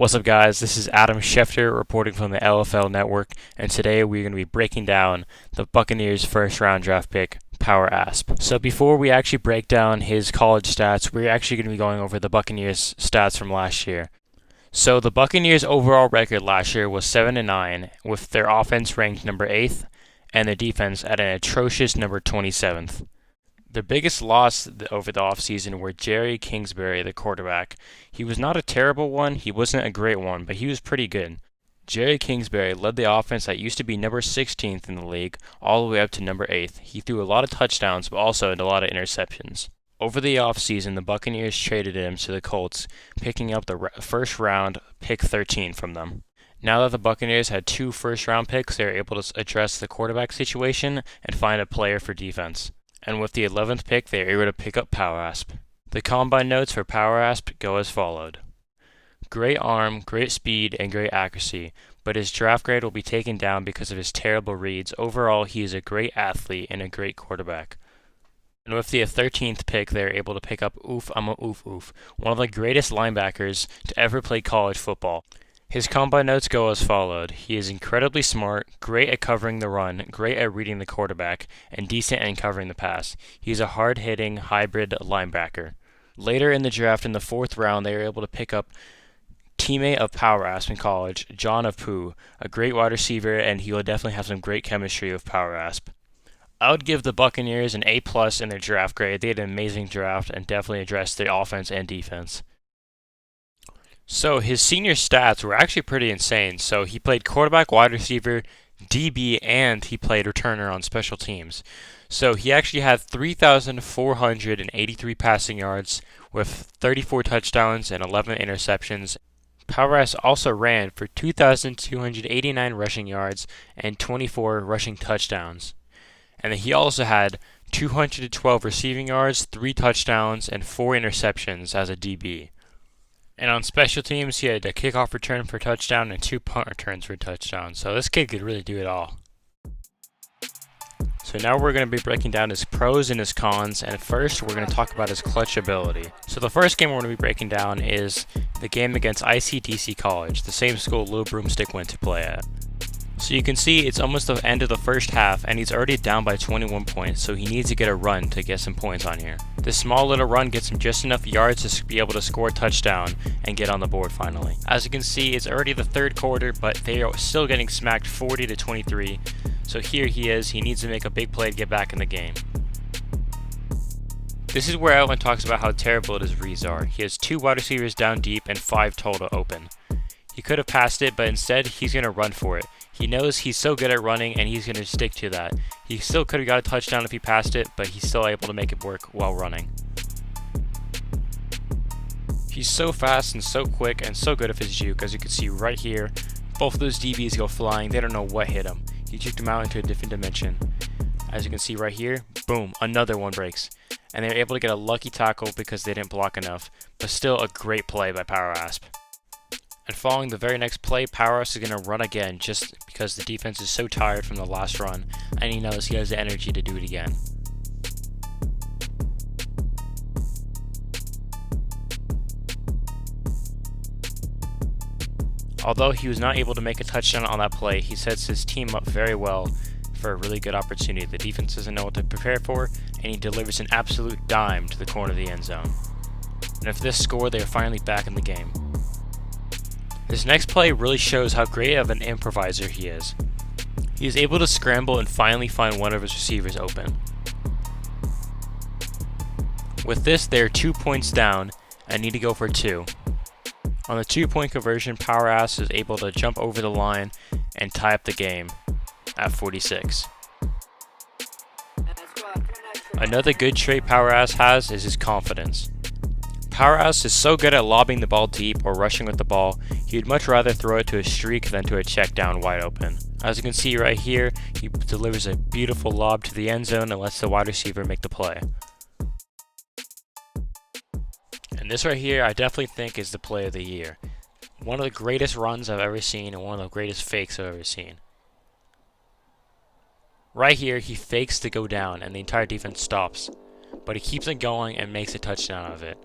What's up, guys? This is Adam Schefter reporting from the LFL Network, and today we're going to be breaking down the Buccaneers' first round draft pick, Power Asp. So before we actually break down his college stats, we're actually going to be going over the Buccaneers' stats from last year. So the Buccaneers' overall record last year was 7-9, with their offense ranked number 8th and their defense at an atrocious number 27th. The biggest loss over the offseason were Jerry Kingsbury, the quarterback. He was not a terrible one, he wasn't a great one, but he was pretty good. Jerry Kingsbury led the offense that used to be number 16th in the league all the way up to number 8th. He threw a lot of touchdowns, but also a lot of interceptions. Over the offseason, the Buccaneers traded him to the Colts, picking up the first round pick 13 from them. Now that the Buccaneers had 2 first-round picks, they were able to address the quarterback situation and find a player for defense. And with the 11th pick, they were able to pick up Power Asp. The combine notes for Power Asp go as followed. Great arm, great speed, and great accuracy, but his draft grade will be taken down because of his terrible reads. Overall, he is a great athlete and a great quarterback. And with the 13th pick, they were able to pick up one of the greatest linebackers to ever play college football. His combine notes go as followed. He is incredibly smart, great at covering the run, great at reading the quarterback, and decent at covering the pass. He's a hard-hitting hybrid linebacker. Later in the draft, in the 4th round, they were able to pick up teammate of Power Asp in college, John Apu, a great wide receiver, and he will definitely have some great chemistry with Power Asp. I would give the Buccaneers an A+ in their draft grade. They had an amazing draft and definitely addressed their offense and defense. So his senior stats were actually pretty insane. So he played quarterback, wide receiver, DB, and he played returner on special teams. So he actually had 3,483 passing yards with 34 touchdowns and 11 interceptions. Power Asp also ran for 2,289 rushing yards and 24 rushing touchdowns. And he also had 212 receiving yards, 3 touchdowns, and 4 interceptions as a DB. And on special teams, he had a kickoff return for a touchdown and 2 punt returns for a touchdown. So this kid could really do it all. So now we're going to be breaking down his pros and his cons. And first, we're going to talk about his clutch ability. So the first game we're going to be breaking down is the game against ICDC College, the same school Lou Broomstick went to play at. So you can see it's almost the end of the first half, and he's already down by 21 points, so he needs to get a run to get some points on here. This small little run gets him just enough yards to be able to score a touchdown and get on the board finally. As you can see, it's already the 3rd quarter, but they are still getting smacked 40-23. So here he is. He needs to make a big play to get back in the game. This is where everyone talks about how terrible his reads are. He has 2 wide receivers down deep and 5 total open. He could have passed it, but instead he's going to run for it. He knows he's so good at running, and he's going to stick to that. He still could have got a touchdown if he passed it, but he's still able to make it work while running. He's so fast and so quick and so good at his juke, as you can see right here. Both of those DBs go flying. They don't know what hit him. He juked him out into a different dimension. As you can see right here, boom, another one breaks. And they're able to get a lucky tackle because they didn't block enough, but still a great play by Power Asp. And following the very next play, Power Asp is going to run again just because the defense is so tired from the last run, and he knows he has the energy to do it again. Although he was not able to make a touchdown on that play, he sets his team up very well for a really good opportunity. The defense doesn't know what to prepare for, and he delivers an absolute dime to the corner of the end zone. And with this score, they are finally back in the game. This next play really shows how great of an improviser he is. He is able to scramble and finally find one of his receivers open. With this, they are 2 points down and need to go for 2. On the 2-point conversion, Power Asp is able to jump over the line and tie up the game at 46. Another good trait Power Asp has is his confidence. Power Asp is so good at lobbing the ball deep or rushing with the ball, he would much rather throw it to a streak than to a check down wide open. As you can see right here, he delivers a beautiful lob to the end zone and lets the wide receiver make the play. And this right here, I definitely think is the play of the year. One of the greatest runs I've ever seen and one of the greatest fakes I've ever seen. Right here, he fakes to go down and the entire defense stops, but he keeps it going and makes a touchdown out of it.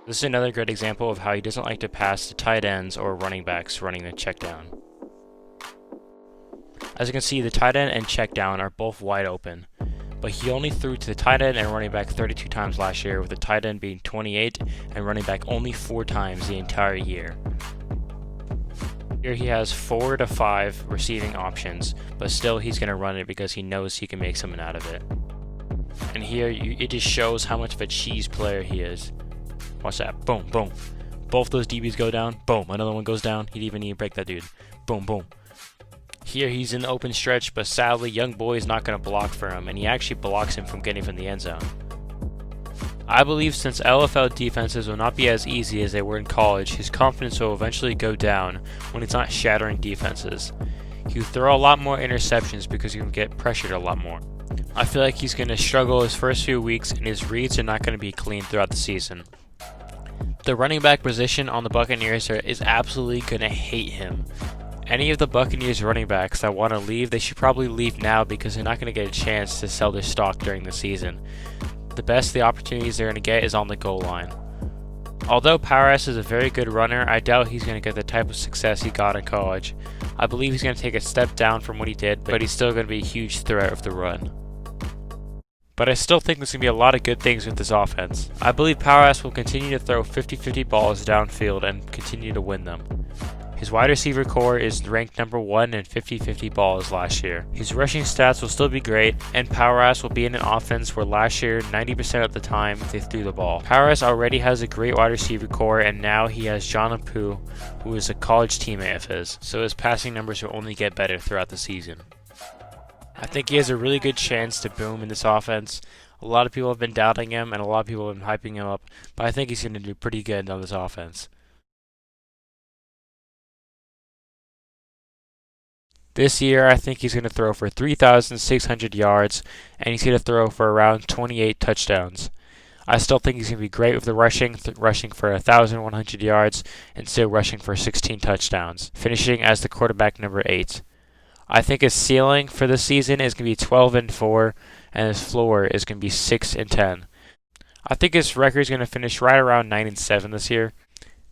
This is another good example of how he doesn't like to pass to tight ends or running backs running the check down. As you can see, the tight end and check down are both wide open, but he only threw to the tight end and running back 32 times last year, with the tight end being 28 and running back only 4 times the entire year. Here he has 4 to 5 receiving options, but still he's going to run it because he knows he can make something out of it. And here it just shows how much of a cheese player he is. Watch that. Boom, boom. Both those DBs go down. Boom. Another one goes down. He didn't even need to break that dude. Boom, boom. Here he's in the open stretch, but sadly Young Boy is not going to block for him, and he actually blocks him from getting from the end zone. I believe since LFL defenses will not be as easy as they were in college, his confidence will eventually go down when he's not shattering defenses. He'll throw a lot more interceptions because he can get pressured a lot more. I feel like he's going to struggle his first few weeks, and his reads are not going to be clean throughout the season. The running back position on the Buccaneers is absolutely going to hate him. Any of the Buccaneers running backs that want to leave, they should probably leave now because they're not going to get a chance to sell their stock during the season. The best the opportunities they're going to get is on the goal line. Although Power Ass is a very good runner, I doubt he's going to get the type of success he got in college. I believe he's going to take a step down from what he did, but he's still going to be a huge threat of the run. But I still think there's going to be a lot of good things with this offense. I believe Power Ass will continue to throw 50-50 balls downfield and continue to win them. His wide receiver core is ranked number 1 in 50-50 balls last year. His rushing stats will still be great, and Power Ass will be in an offense where last year 90% of the time they threw the ball. Power Ass already has a great wide receiver core, and now he has John Apu, who is a college teammate of his, so his passing numbers will only get better throughout the season. I think he has a really good chance to boom in this offense. A lot of people have been doubting him, and a lot of people have been hyping him up, but I think he's going to do pretty good on this offense. This year, I think he's going to throw for 3,600 yards, and he's going to throw for around 28 touchdowns. I still think he's going to be great with the rushing for 1,100 yards, and still rushing for 16 touchdowns, finishing as the quarterback number 8. I think his ceiling for this season is going to be 12-4, and his floor is going to be 6-10. I think his record is going to finish right around 9-7 this year.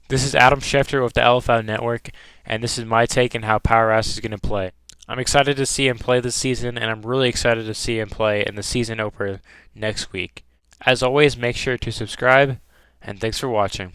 This is Adam Schefter with the LFL Network, and this is my take on how Power Ass is going to play. I'm excited to see him play this season, and I'm really excited to see him play in the season opener next week. As always, make sure to subscribe, and thanks for watching.